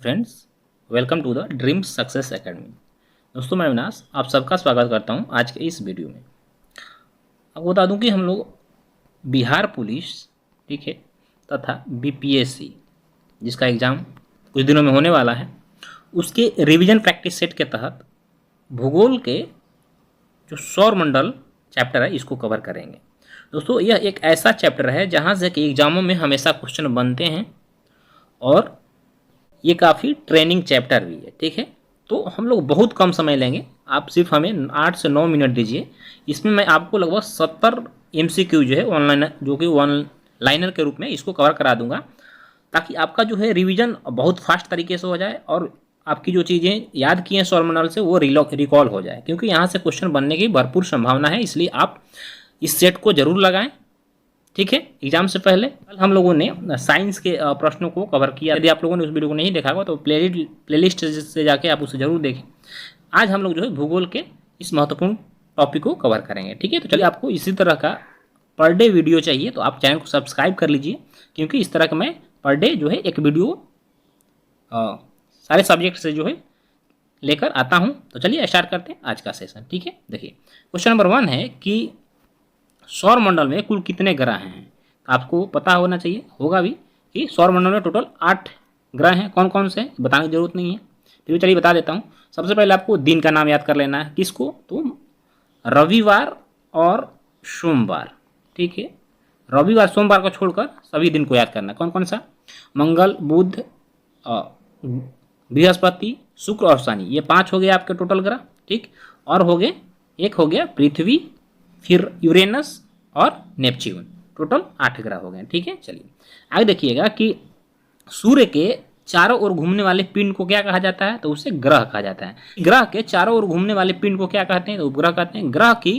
Friends, welcome to the dreams success academy. दोस्तों, मैं अविनाश आप सबका स्वागत करता हूं आज के इस वीडियो में। आपको बता दूं कि हम लोग बिहार पुलिस, ठीक है, तथा बीपीएससी जिसका एग्ज़ाम कुछ दिनों में होने वाला है, उसके रिवीजन प्रैक्टिस सेट के तहत भूगोल के जो सौर मंडल चैप्टर है इसको कवर करेंगे। दोस्तों, यह एक ऐसा चैप्टर है जहाँ से कि एग्ज़ामों में हमेशा क्वेश्चन बनते हैं और ये काफ़ी ट्रेनिंग चैप्टर भी है, ठीक है। तो हम लोग बहुत कम समय लेंगे, आप सिर्फ हमें 8 से 9 मिनट दीजिए। इसमें मैं आपको लगभग 70 MCQ जो है ऑनलाइन, जो कि वन लाइनर के रूप में इसको कवर करा दूंगा, ताकि आपका जो है रिवीजन बहुत फास्ट तरीके से हो जाए और आपकी जो चीज़ें याद की हैं सौरमंडल से वो रिकॉल हो जाए, क्योंकि यहाँ से क्वेश्चन बनने की भरपूर संभावना है। इसलिए आप इस सेट को जरूर लगाएं, ठीक है। एग्जाम से पहले कल हम लोगों ने साइंस के प्रश्नों को कवर किया। यदि आप लोगों ने उस वीडियो को नहीं देखा होगा तो प्लेलिस्ट से जाके आप उसे जरूर देखें। आज हम लोग जो है भूगोल के इस महत्वपूर्ण टॉपिक को कवर करेंगे, ठीक है। तो चलिए, आपको इसी तरह का पर डे वीडियो चाहिए तो आप चैनल को सब्सक्राइब कर लीजिए, क्योंकि इस तरह का मैं पर डे जो है एक वीडियो सारे सब्जेक्ट से जो है लेकर आता हूँ। तो चलिए स्टार्ट करते हैं आज का सेशन, ठीक है। देखिए, क्वेश्चन नंबर 1 है कि सौर मंडल में कुल कितने ग्रह हैं। आपको पता होना चाहिए, होगा भी, कि सौर मंडल में टोटल 8 ग्रह हैं। कौन कौन से बताने की जरूरत नहीं है, फिर भी चलिए बता देता हूँ। सबसे पहले आपको दिन का नाम याद कर लेना है। किसको? तो रविवार और सोमवार, ठीक है। रविवार सोमवार को छोड़कर सभी दिन को याद करना है। कौन कौन सा? मंगल, बुध, बृहस्पति, शुक्र और शनि, ये 5 हो गए आपके टोटल ग्रह, ठीक। और हो गए, एक हो गया पृथ्वी, फिर यूरेनस और नेपच्यून, टोटल 8 ग्रह हो गए, ठीक है। चलिए आगे देखिएगा कि सूर्य के चारों ओर घूमने वाले पिंड को क्या कहा जाता है, तो उसे ग्रह कहा जाता है। ग्रह के चारों ओर घूमने वाले पिंड को क्या कहते हैं, तो उपग्रह कहते हैं। ग्रह की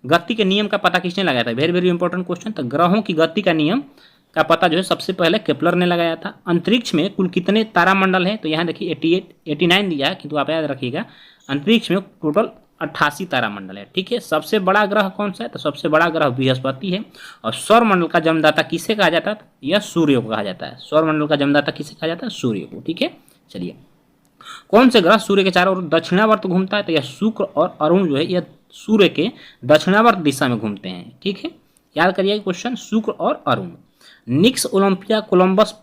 गति के नियम का पता किसने लगाया था? Very very important question. तो ग्रहों की गति का नियम का पता जो है सबसे पहले केपलर ने लगाया था। अंतरिक्ष में कुल कितने तारामंडल हैं, तो यहाँ देखिए 89 दिया है, किंतु आप याद रखिएगा अंतरिक्ष में टोटल 88 तारामंडल है, ठीक है। सबसे बड़ा ग्रह कौन सा है, तो सबसे बड़ा ग्रह बृहस्पति है। और सौरमंडल का जन्मदाता किसे कहा जाता है? यह सूर्य को कहा जाता है। सौरमंडल का जन्मदाता किसे कहा जाता है? सूर्य को, ठीक है। चलिए, कौन से ग्रह सूर्य के चारों ओर दक्षिणावर्त घूमता है, तो यह शुक्र और अरुण जो है यह सूर्य के दक्षिणावर्त दिशा में घूमते हैं, ठीक है। याद करिए क्वेश्चन, शुक्र और अरुण। निक्स ओलंपिया कोलंबस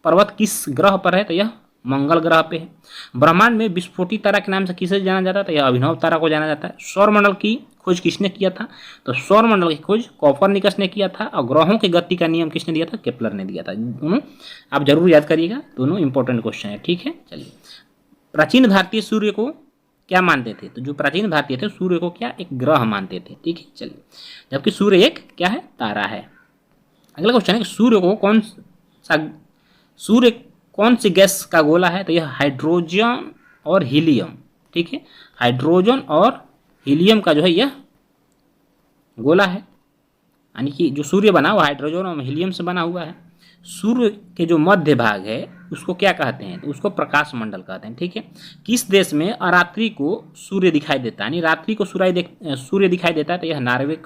पर्वत किस ग्रह पर है, तो यह मंगल ग्रह पे है। ब्रह्मांड में विस्फोटी तारा के नाम से किसे जाना जाता है, तो यह अभिनव तारा को जाना जाता है। सौरमंडल की खोज किसने किया था, तो सौरमंडल की खोज कोपरनिकस ने किया था। और ग्रहों की गति का नियम किसने दिया था? केपलर ने दिया था। दोनों आप जरूर याद करिएगा, दोनों इंपॉर्टेंट क्वेश्चन है, ठीक है। चलिए, प्राचीन भारतीय सूर्य को क्या मानते थे, तो जो प्राचीन भारतीय थे सूर्य को क्या एक ग्रह मानते थे, ठीक है। चलिए, जबकि सूर्य एक क्या है? तारा है। अगला क्वेश्चन है, सूर्य कौन सी गैस का गोला है, तो यह हाइड्रोजन और हीलियम, ठीक है। हाइड्रोजन और हीलियम का जो है यह गोला है, यानी कि जो सूर्य बना वो हाइड्रोजन और हीलियम से बना हुआ है। सूर्य के जो मध्य भाग है उसको क्या कहते हैं, तो उसको प्रकाश मंडल कहते हैं, ठीक है। किस देश में अरात्रि को सूर्य दिखाई देता है, यानी रात्रि को सूर्य दिखाई देता है, तो यह नॉर्वे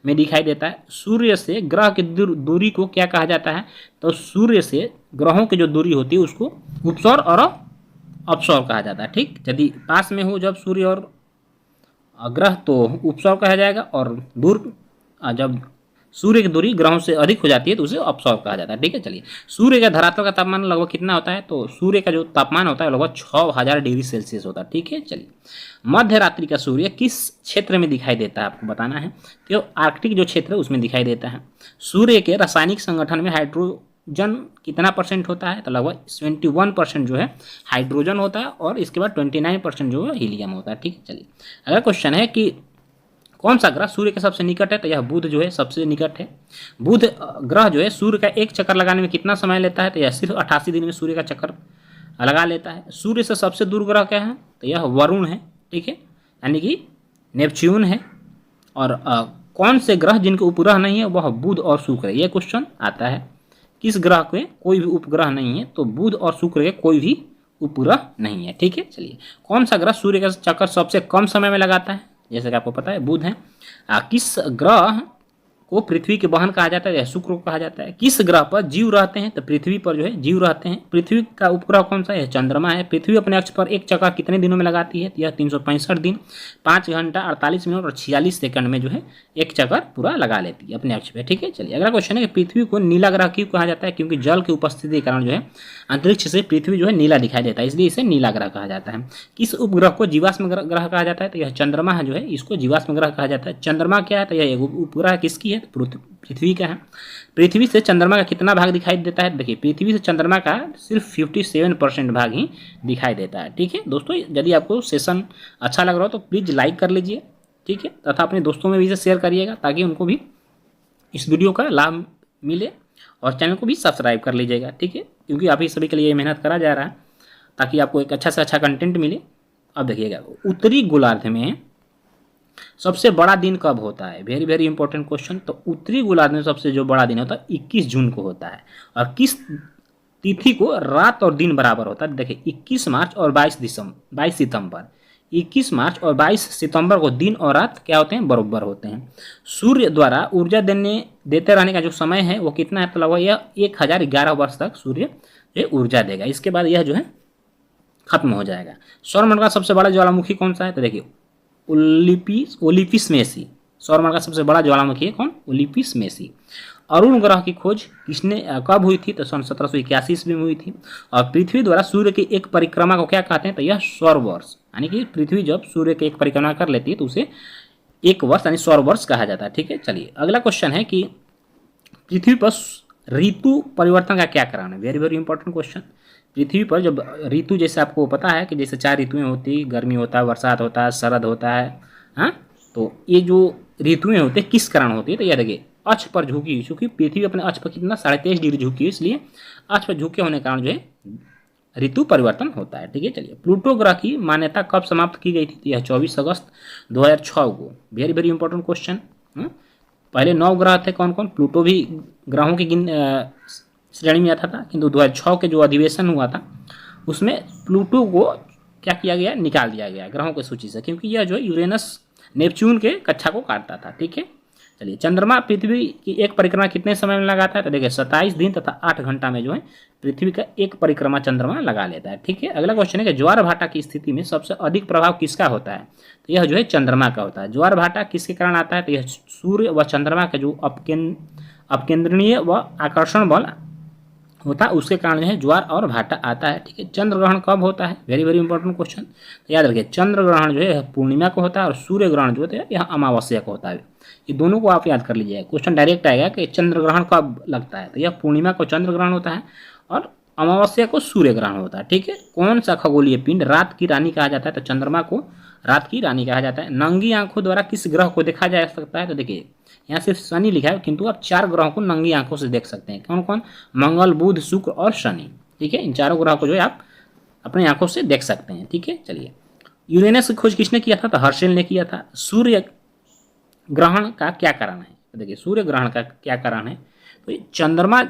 में दिखाई देता है। सूर्य से ग्रह की दूरी को क्या कहा जाता है, तो सूर्य से ग्रहों की जो दूरी होती है उसको उपसौर और अपसौर कहा जाता है, ठीक। यदि पास में हो जब सूर्य और ग्रह तो उपसौर कहा जाएगा, और दूर जब सूर्य की दूरी ग्रहों से अधिक हो जाती है तो उसे अपसौर कहा जाता है, ठीक है। चलिए, सूर्य का धरातल का तापमान लगभग कितना होता है, तो सूर्य का जो तापमान होता है लगभग 6000 डिग्री सेल्सियस होता है, ठीक है। चलिए, मध्य रात्रि का सूर्य किस क्षेत्र में दिखाई देता है, आपको बताना है। तो आर्कटिक जो क्षेत्र है उसमें दिखाई देता है। सूर्य के रासायनिक संगठन में हाइड्रोजन कितना % होता है, तो लगभग 21% जो है हाइड्रोजन होता है, और इसके बाद 29% जो है हीलियम होता है, ठीक है। चलिए, अगला क्वेश्चन है कि कौन सा ग्रह सूर्य के सबसे निकट है, तो यह बुध जो है सबसे निकट है। बुध ग्रह जो है सूर्य का एक चक्कर लगाने में कितना समय लेता है, तो यह सिर्फ 88 दिन में सूर्य का चक्कर लगा लेता है। सूर्य से सबसे दूर ग्रह क्या है, तो यह वरुण है, ठीक है, यानी कि नेपच्यून है। और कौन से ग्रह जिनके उपग्रह नहीं है वह बुध और शुक्र है। यह क्वेश्चन आता है, किस ग्रह के कोई भी उपग्रह नहीं है, तो बुध और शुक्र के कोई भी उपग्रह नहीं है, ठीक है। चलिए, कौन सा ग्रह सूर्य का चक्कर सबसे कम समय में लगाता है, जैसे कि आपको पता है बुध है। किस ग्रह को पृथ्वी के बहन कहा जाता है या शुक्र को कहा जाता है। किस ग्रह पर जीव रहते हैं, तो पृथ्वी पर जो है जीव रहते हैं। पृथ्वी का उपग्रह कौन सा है, चंद्रमा है। पृथ्वी अपने अक्ष पर एक चक्कर कितने दिनों में लगाती है, यह 365 दिन 5 घंटा 48 मिनट और 46 सेकंड में जो है एक चक्कर पूरा लगा लेती है अपने अक्ष पे। ठीक है, चलिए अगला क्वेश्चन है कि पृथ्वी को नीला ग्रह क्यों कहा जाता है, क्योंकि जल की उपस्थिति के कारण जो है अंतरिक्ष से पृथ्वी जो है नीला दिखाई देता है, इसलिए इसे नीला ग्रह कहा जाता है। किस उपग्रह को जीवाश्म ग्रह कहा जाता है, तो यह चंद्रमा है जो है इसको जीवाश्म ग्रह कहा जाता है। चंद्रमा क्या है, तो यह उपग्रह किसकी है, पृथ्वी का है। पृथ्वी से चंद्रमा का कितना भाग दिखाई देता है, देखिए पृथ्वी से चंद्रमा का सिर्फ 57% भाग ही दिखाई देता है। ठीक है दोस्तों, यदि आपको सेशन अच्छा लग रहा हो तो प्लीज़ लाइक कर लीजिए, ठीक है, तथा अपने दोस्तों में भी इसे शेयर करिएगा ताकि उनको भी इस वीडियो का लाभ मिले, और चैनल को भी सब्सक्राइब कर लीजिएगा। ठीक है, क्योंकि आप ही सभी के लिए मेहनत करा जा रहा है ताकि आपको एक अच्छा से अच्छा कंटेंट मिले। अब देखिएगा, उत्तरी गोलार्ध में सबसे बड़ा दिन कब होता है, वेरी वेरी इंपॉर्टेंट क्वेश्चन। तो उत्तरी गोलार्ध में सबसे जो बड़ा दिन होता है 21 जून को होता है, और किस तिथि को रात और दिन बराबर होता है, देखिए 21 मार्च और 22 सितंबर। 21 मार्च और 22 सितंबर को दिन और रात क्या होते हैं, बराबर होते हैं। सूर्य द्वारा ऊर्जा देते रहने का जो समय है वो कितना है, तो लगभग यह 1011 वर्ष तक सूर्य जो ऊर्जा देगा, इसके बाद यह जो है खत्म हो जाएगा। सौरमंडल का सबसे बड़ा ज्वालामुखी कौन सा है, तो देखिए ओलिपिस मेसी। सौरमंडल का सबसे बड़ा ज्वालामुखी है कौन, ओलिपिस मेसी। अरुण ग्रह की खोज किसने कब हुई थी, तो सन 1781 ईस्वी में हुई थी। और पृथ्वी द्वारा सूर्य की एक परिक्रमा को क्या कहते हैं, तो यह सौरवर्ष, यानी कि पृथ्वी जब सूर्य की एक परिक्रमा कर लेती है तो उसे एक वर्ष यानी सौरवर्ष कहा जाता है। ठीक है, चलिए अगला क्वेश्चन है कि पृथ्वी पर ऋतु परिवर्तन का क्या कारण है, वेरी वेरी इंपॉर्टेंट क्वेश्चन। पृथ्वी पर जब ऋतु, जैसे आपको पता है कि जैसे 4 ऋतुएं होती, गर्मी होता है, बरसात होता है, शरद होता है, हाँ, तो ये जो ऋतुएं होती है किस कारण होती है, तो यह देखिए अक्ष पर झुकी हुई, चूंकि पृथ्वी अपने अक्ष पर कितना 23.5 डिग्री झुकी है, इसलिए अक्ष पर झुके होने के कारण जो है ऋतु परिवर्तन होता है। ठीक है, चलिए प्लूटो ग्रह की मान्यता कब समाप्त की गई थी, तो यह 24 अगस्त 2006 को, वेरी वेरी इंपॉर्टेंट क्वेश्चन। पहले 9 ग्रह थे, कौन कौन, प्लूटो भी ग्रहों की श्रेणी में आता था, किंतु 2006 के जो अधिवेशन हुआ था उसमें प्लूटो को क्या किया गया, निकाल दिया गया ग्रहों की सूची से, क्योंकि यह जो है यूरेनस नेपच्यून के कक्षा को काटता था। ठीक है, चलिए चंद्रमा पृथ्वी की एक परिक्रमा कितने समय में लगाता है, तो देखिए 27 दिन तथा 8 घंटा में जो है पृथ्वी का एक परिक्रमा चंद्रमा लगा लेता है। ठीक है, अगला क्वेश्चन है कि ज्वार भाटा की स्थिति में सबसे अधिक प्रभाव किसका होता है, तो यह जो है चंद्रमा का होता है। ज्वार भाटा किसके कारण आता है, तो यह सूर्य व चंद्रमा का जो अपकेंद्रणीय व आकर्षण बल होता है उसके कारण जो है ज्वार और भाटा आता है। ठीक है, चंद्र ग्रहण कब होता है, वेरी वेरी इंपॉर्टेंट क्वेश्चन। तो याद रखिए चंद्र ग्रहण जो है पूर्णिमा को होता है, और सूर्य ग्रहण जो है यह अमावस्या को होता है। ये दोनों को आप याद कर लीजिए, क्वेश्चन डायरेक्ट आएगा कि चंद्र ग्रहण कब लगता है, तो यह पूर्णिमा को चंद्र ग्रहण होता है और अमावस्या को सूर्य ग्रहण होता है। ठीक है, कौन सा खगोलीय पिंड रात की रानी कहा जाता है, तो चंद्रमा को रात की रानी कहा जाता है। नंगी आंखों द्वारा किस ग्रह को देखा जा सकता है, तो देखिए यहाँ सिर्फ शनि लिखा है, किंतु आप 4 ग्रहों को नंगी आंखों से देख सकते हैं। कौन कौन, मंगल, बुध, शुक्र और शनि। ठीक है, इन चारों ग्रहों को जो है आप अपनी आंखों से देख सकते हैं। ठीक है, चलिए यूरेनस की खोज किसने किया था, तो हर्शेल ने किया था। सूर्य ग्रहण का क्या कारण है, तो देखिए सूर्य ग्रहण का क्या कारण है, तो चंद्रमा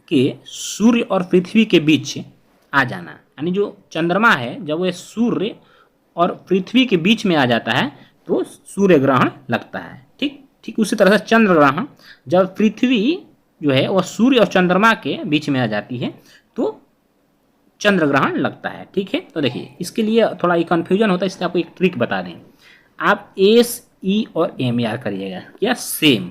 के सूर्य और पृथ्वी के बीच आ जाना, यानी जो चंद्रमा है जब वह सूर्य और पृथ्वी के बीच में आ जाता है तो सूर्य ग्रहण लगता है। ठीक उसी तरह से चंद्र ग्रहण जब पृथ्वी जो है वह सूर्य और चंद्रमा के बीच में आ जाती है तो चंद्र ग्रहण लगता है। ठीक है, तो देखिए इसके लिए थोड़ा ये कन्फ्यूजन होता है, इसलिए आपको एक ट्रिक बता दें। आप एस, ई और एम याद करिएगा, क्या सेम,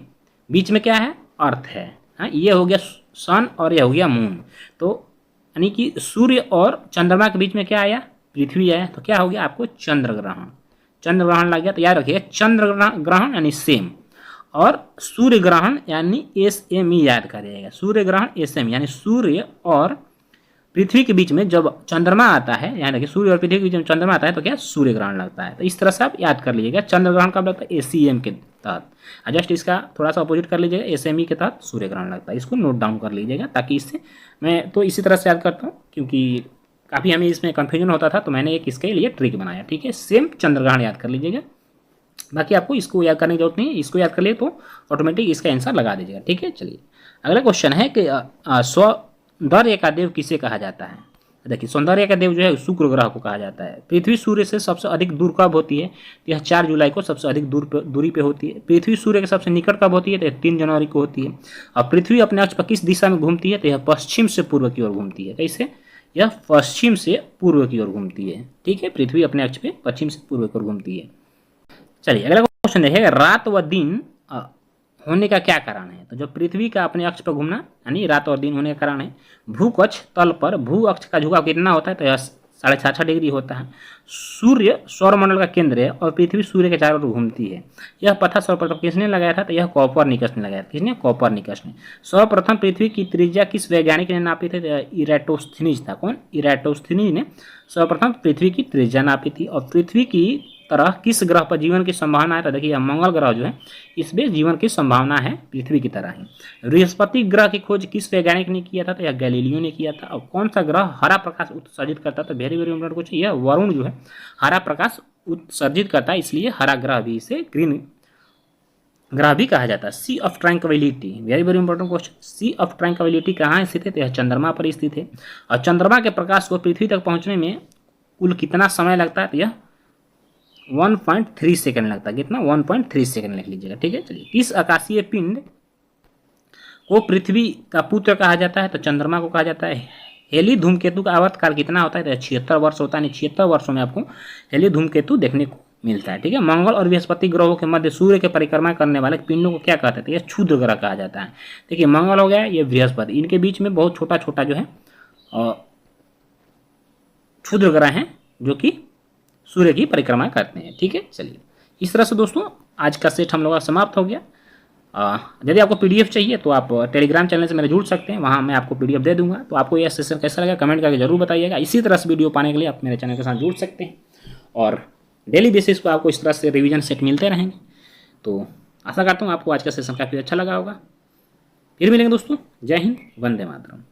बीच में क्या है, अर्थ है। हाँ, ये हो गया सन और यह हो गया मून, तो यानी कि सूर्य और चंद्रमा के बीच में क्या आया, पृथ्वी आया, तो क्या हो गया आपको चंद्र ग्रहण लग गया। तो याद रखिए चंद्र ग्रहण यानी सेम, और सूर्य ग्रहण यानी एस एम ई याद करिएगा। सूर्य ग्रहण एस एम यानी सूर्य और पृथ्वी के बीच में जब चंद्रमा आता है, यानी कि सूर्य और पृथ्वी के बीच में चंद्रमा आता है तो क्या सूर्य ग्रहण लगता है। तो इस तरह से आप याद कर लीजिएगा चंद्र ग्रहण कब लगता है, ACM के तहत। जस्ट इसका थोड़ा सा अपोजिट कर लीजिएगा, SME के तहत सूर्य ग्रहण लगता है। इसको नोट डाउन कर लीजिएगा, ताकि इससे मैं तो इसी तरह से याद करता हूँ, क्योंकि काफ़ी हमें इसमें कन्फ्यूजन होता था, तो मैंने एक इसके लिए ट्रिक बनाया। ठीक है, सेम चंद्र ग्रहण याद कर लीजिएगा, बाकी आपको इसको याद करने की जरूरत नहीं है। इसको याद कर लिए तो ऑटोमेटिक इसका आंसर लगा दीजिएगा। ठीक है, चलिए अगला क्वेश्चन है कि सौंदर्य का देव किसे कहा जाता है। देखिए सौंदर्य का देव जो है शुक्र ग्रह को कहा जाता है। पृथ्वी सूर्य से सबसे अधिक दूर कब होती है, तो यह 4 जुलाई को सबसे अधिक दूरी पे होती है। पृथ्वी सूर्य के सबसे निकट कब होती है, तो यह 3 जनवरी को होती है। और पृथ्वी अपने अक्ष पर किस दिशा में घूमती है, तो यह पश्चिम से पूर्व की ओर घूमती है। कैसे, यह पश्चिम से पूर्व की ओर घूमती है। ठीक है, पृथ्वी अपने अक्ष पे पश्चिम से पूर्व की ओर घूमती है। चलिए अगला क्वेश्चन देखिएगा, रात व दिन होने का क्या कारण है। तो जो पृथ्वी का अपने अक्ष पर घूमना यानी रात और दिन होने का कारण है। भूकक्ष तल पर भू अक्ष का झुकाव कितना होता है, तो यह 6.5 डिग्री होता है। सूर्य सौरमंडल का केंद्र है और पृथ्वी सूर्य के चारों ओर घूमती है। यह पता सर्वप्रथम किसने लगाया था, तो यह कॉपरनिकस ने लगाया था। किसने, कॉपरनिकस ने। सर्वप्रथम पृथ्वी की त्रिज्या किस वैज्ञानिक ने नापी थी, तो इराटोस्थनीज था। कौन, इराटोस्थनीज ने सर्वप्रथम पृथ्वी की त्रिज्या नापी थी। और पृथ्वी की तरह किस ग्रह पर जीवन की संभावना है, तो देखिए मंगल ग्रह जो है इसमें जीवन की संभावना है पृथ्वी की तरह ही। बृहस्पति ग्रह की खोज किस वैज्ञानिक ने किया था, तो यह गैलीलियो ने किया था। और कौन सा ग्रह हरा प्रकाश उत्सर्जित करता था, वेरी वेरी इंपॉर्टेंट क्वेश्चन, यह वरुण जो है हरा प्रकाश उत्सर्जित करता है, इसलिए हरा ग्रह भी, इसे ग्रीन ग्रह भी कहा जाता है। Sea of Tranquility, very very important question, Sea of Tranquility कहाँ स्थित है, तो यह चंद्रमा पर स्थित है। और चंद्रमा के प्रकाश को पृथ्वी तक पहुंचने में कुल कितना समय लगता है, तो यह 1.3 सेकंड लगता है। कितना, 1.3 सेकंड लिख लीजिएगा। ठीक है, चलिए किस आकाशीय पिंड को पृथ्वी का पुत्र कहा जाता है, तो चंद्रमा को कहा जाता है। हेली धूमकेतु का आवर्तकाल कितना होता है, तो 76 वर्ष होता है। 76 वर्षों में आपको हेली धूमकेतु देखने को मिलता है। ठीक है, मंगल और बृहस्पति ग्रहों के मध्य सूर्य के परिक्रमा करने वाले पिंडों को क्या कहते हैं, यह क्षुद्र ग्रह कहा जाता है। देखिए मंगल हो गया, ये बृहस्पति, इनके बीच में बहुत छोटा छोटा जो है क्षुद्र ग्रह हैं जो कि सूर्य की परिक्रमा करते हैं। ठीक है, चलिए इस तरह से दोस्तों आज का सेट हम लोग का समाप्त हो गया। यदि आपको पीडीएफ चाहिए तो आप टेलीग्राम चैनल से मेरे जुड़ सकते हैं, वहाँ मैं आपको पीडीएफ दे दूंगा। तो आपको यह सेशन कैसा लगा कमेंट करके जरूर बताइएगा। इसी तरह से वीडियो पाने के लिए आप मेरे चैनल के साथ जुड़ सकते हैं और डेली बेसिस पर आपको इस तरह से रिवीजन सेट मिलते रहेंगे। तो आशा करता हूँ आपको आज का सेशन काफ़ी अच्छा लगा होगा। फिर मिलेंगे दोस्तों, जय हिंद, वंदे मातरम।